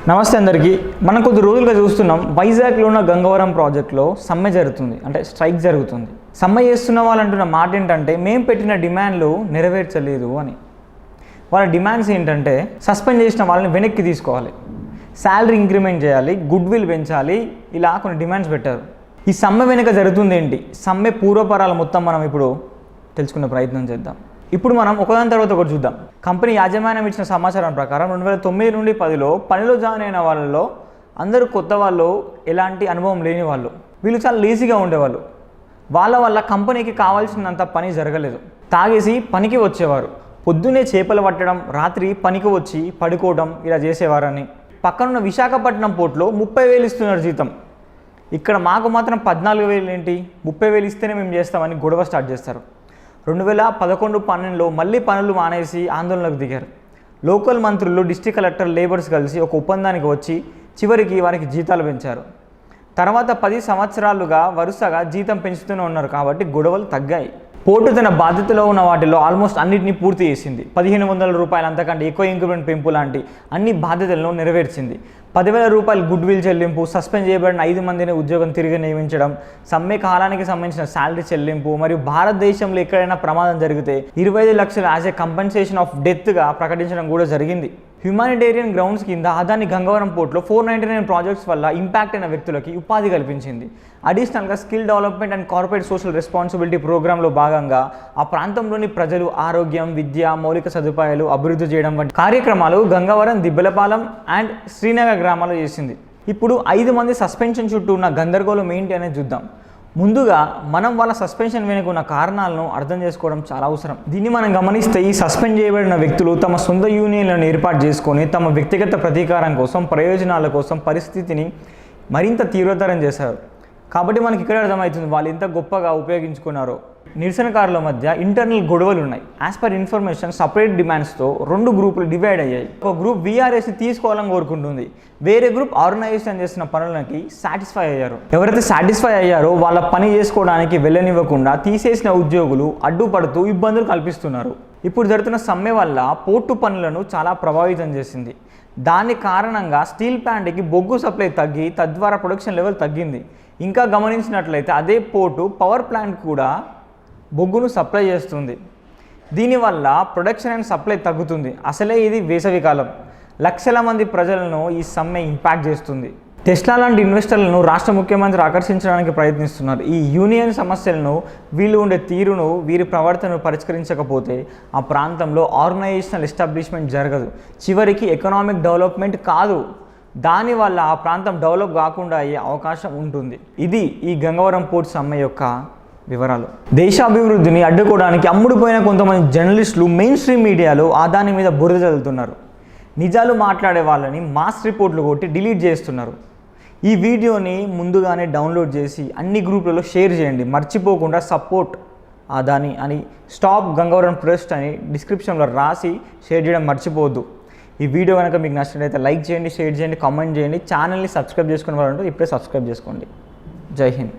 నమస్తే అందరికీ. మనం కొద్ది రోజులుగా చూస్తున్నాం వైజాగ్లో ఉన్న గంగవరం ప్రాజెక్టులో సమ్మె జరుగుతుంది, అంటే స్ట్రైక్ జరుగుతుంది. సమ్మె చేస్తున్న వాళ్ళు అంటున్న మాట ఏంటంటే మేము పెట్టిన డిమాండ్లు నెరవేర్చలేదు అని. వాళ్ళ డిమాండ్స్ ఏంటంటే సస్పెండ్ చేసిన వాళ్ళని వెనక్కి తీసుకోవాలి, శాలరీ ఇంక్రిమెంట్ చేయాలి, గుడ్ విల్ పెంచాలి, ఇలా కొన్ని డిమాండ్స్ పెట్టారు. ఈ సమ్మె వెనుక జరుగుతుంది ఏంటి, సమ్మె పూర్వపరాలు మొత్తం మనం ఇప్పుడు తెలుసుకునే ప్రయత్నం చేద్దాం. ఇప్పుడు మనం ఒకదాని తర్వాత ఒకటి చూద్దాం. కంపెనీ యాజమాన్యం ఇచ్చిన సమాచారం ప్రకారం 2009 నుండి 10లో పనిలో జాయిన్ అయిన వాళ్ళలో అందరూ కొత్త వాళ్ళు, ఎలాంటి అనుభవం లేని వాళ్ళు. వీళ్ళు చాలా లేజీగా ఉండేవాళ్ళు. వాళ్ళ వల్ల కంపెనీకి కావాల్సినంత పని జరగలేదు. తాగేసి పనికి వచ్చేవారు, పొద్దున్నే చేపలు పట్టడం, రాత్రి పనికి వచ్చి పడుకోవడం ఇలా చేసేవారని. పక్కనున్న విశాఖపట్నం పోర్టులో 30,000 ఇస్తున్నారు జీతం. ఇక్కడ మాకు మాత్రం 14,000 ఏంటి, 30,000 ఇస్తేనే మేము చేస్తామని గొడవ స్టార్ట్ చేస్తారు. 2011-12లో మళ్ళీ పనులు మానేసి ఆందోళనకు దిగారు. లోకల్ మంత్రులు, డిస్ట్రిక్ట్ కలెక్టర్, లేబర్స్ కలిసి ఒక ఒప్పందానికి వచ్చి చివరికి వారికి జీతాలు పెంచారు. తర్వాత 10 సంవత్సరాలుగా వరుసగా జీతం పెంచుతూనే ఉన్నారు కాబట్టి గొడవలు తగ్గాయి. పోర్టు తన బాధ్యతలో ఉన్న వాటిలో ఆల్మోస్ట్ అన్నింటినీ పూర్తి చేసింది. 1,500 రూపాయలు అంతకంటే ఎక్కువ ఇంక్రిమెంట్ పెంపు లాంటి అన్ని బాధ్యతలను నెరవేర్చింది. 10,000 రూపాయలు గుడ్ విల్ చెల్లింపు, సస్పెండ్ చేయబడిన 5 మందిని ఉద్యోగం తిరిగి నియమించడం, సమ్మె కాలానికి సంబంధించిన శాలరీ చెల్లింపు, మరియు భారతదేశంలో ఎక్కడైనా ప్రమాదం జరిగితే 25 లక్షలు యాజ్ ఏ కంపెన్సేషన్ ఆఫ్ డెత్గా ప్రకటించడం కూడా జరిగింది. హ్యుమానిటేరియన్ గ్రౌండ్స్ కింద అదాని గంగవరం పోర్టులో 499 ప్రాజెక్ట్స్ వల్ల ఇంపాక్ట్ అయిన వ్యక్తులకి ఉపాధి కల్పించింది. అడిషనల్గా skill development and corporate social responsibility ప్రోగ్రాంలో భాగంగా ఆ ప్రాంతంలోని ప్రజలు ఆరోగ్యం, విద్య, మౌలిక సదుపాయాలు అభివృద్ధి చేయడం వంటి కార్యక్రమాలు గంగవరం, దిబ్బలపాలెం అండ్ శ్రీనగర్ గ్రామాల్లో చేసింది. ఇప్పుడు 5 మంది సస్పెన్షన్ చుట్టూ ఉన్న గందరగోళం ఏంటి అనేది చూద్దాం. ముందుగా మనం వాళ్ళ సస్పెన్షన్ వెనుక ఉన్న కారణాలను అర్థం చేసుకోవడం చాలా అవసరం. దీన్ని మనం గమనిస్తే ఈ సస్పెండ్ చేయబడిన వ్యక్తులు తమ సొంత యూనియన్లను ఏర్పాటు చేసుకొని తమ వ్యక్తిగత ప్రతీకారం కోసం, ప్రయోజనాల కోసం పరిస్థితిని మరింత తీవ్రతరం చేశారు. కాబట్టి మనకి ఇక్కడ అర్థమవుతుంది వాళ్ళు ఎంత గొప్పగా ఉపయోగించుకున్నారో. నిరసనకారుల మధ్య ఇంటర్నల్ గొడవలు ఉన్నాయి. యాజ్ పర్ ఇన్ఫర్మేషన్ సపరేట్ డిమాండ్స్తో 2 గ్రూపులు డివైడ్ అయ్యాయి. ఒక గ్రూప్ వీఆర్ఎస్ని తీసుకోవాలని కోరుకుంటుంది, వేరే గ్రూప్ ఆర్గనైజేషన్ చేసిన పనులకి సాటిస్ఫై అయ్యారు. ఎవరైతే సాటిస్ఫై అయ్యారో వాళ్ళ పని చేసుకోవడానికి వెళ్ళనివ్వకుండా తీసేసిన ఉద్యోగులు అడ్డుపడుతూ ఇబ్బందులు కల్పిస్తున్నారు. ఇప్పుడు జరుగుతున్న సమ్మె వల్ల పోర్టు పనులను చాలా ప్రభావితం చేసింది. దాని కారణంగా స్టీల్ ప్లాంట్కి బొగ్గు సప్లై తగ్గి తద్వారా ప్రొడక్షన్ లెవెల్ తగ్గింది. ఇంకా గమనించినట్లయితే అదే పోర్టు పవర్ ప్లాంట్ కూడా బొగ్గును సప్లై చేస్తుంది. దీనివల్ల ప్రొడక్షన్ అండ్ సప్లై తగ్గుతుంది. అసలే ఇది వేసవికాలం. లక్షల మంది ప్రజలను ఈ సమ్మె ఇంపాక్ట్ చేస్తుంది. టెస్లా లాంటి ఇన్వెస్టర్లను రాష్ట్ర ముఖ్యమంత్రి ఆకర్షించడానికి ప్రయత్నిస్తున్నారు. ఈ యూనియన్ సమస్యలను, వీళ్ళు ఉండే తీరును, వీరి ప్రవర్తనను పరిష్కరించకపోతే ఆ ప్రాంతంలో ఆర్గనైజేషనల్ ఎస్టాబ్లిష్మెంట్ జరగదు. చివరికి ఎకనామిక్ డెవలప్మెంట్ కాదు, దానివల్ల ఆ ప్రాంతం డెవలప్ కాకుండా అయ్యే అవకాశం ఉంటుంది. ఇది ఈ గంగవరం పోర్ట్ సమ్మె యొక్క వివరాలు. దేశాభివృద్ధిని అడ్డుకోవడానికి అమ్ముడుపోయిన కొంతమంది జర్నలిస్టులు మెయిన్ స్ట్రీమ్ మీడియాలో అదాని మీద బురద చల్లుతున్నారు. నిజాలు మాట్లాడే వాళ్ళని మాస్ రిపోర్ట్లు కొట్టి డిలీట్ చేస్తున్నారు. ఈ వీడియోని ముందుగానే డౌన్లోడ్ చేసి అన్ని గ్రూపులలో షేర్ చేయండి. మర్చిపోకుండా సపోర్ట్ అదాని అని, స్టాప్ గంగవరం ట్రస్ట్ అని డిస్క్రిప్షన్లో రాసి షేర్ చేయడం మర్చిపోవద్దు. ఈ వీడియో కనుక మీకు నచ్చినట్లయితే లైక్ చేయండి, షేర్ చేయండి, కామెంట్ చేయండి. ఛానల్ని సబ్స్క్రైబ్ చేసుకునే వాళ్ళు ఇప్పుడే సబ్స్క్రైబ్ చేసుకోండి. జై హింద్.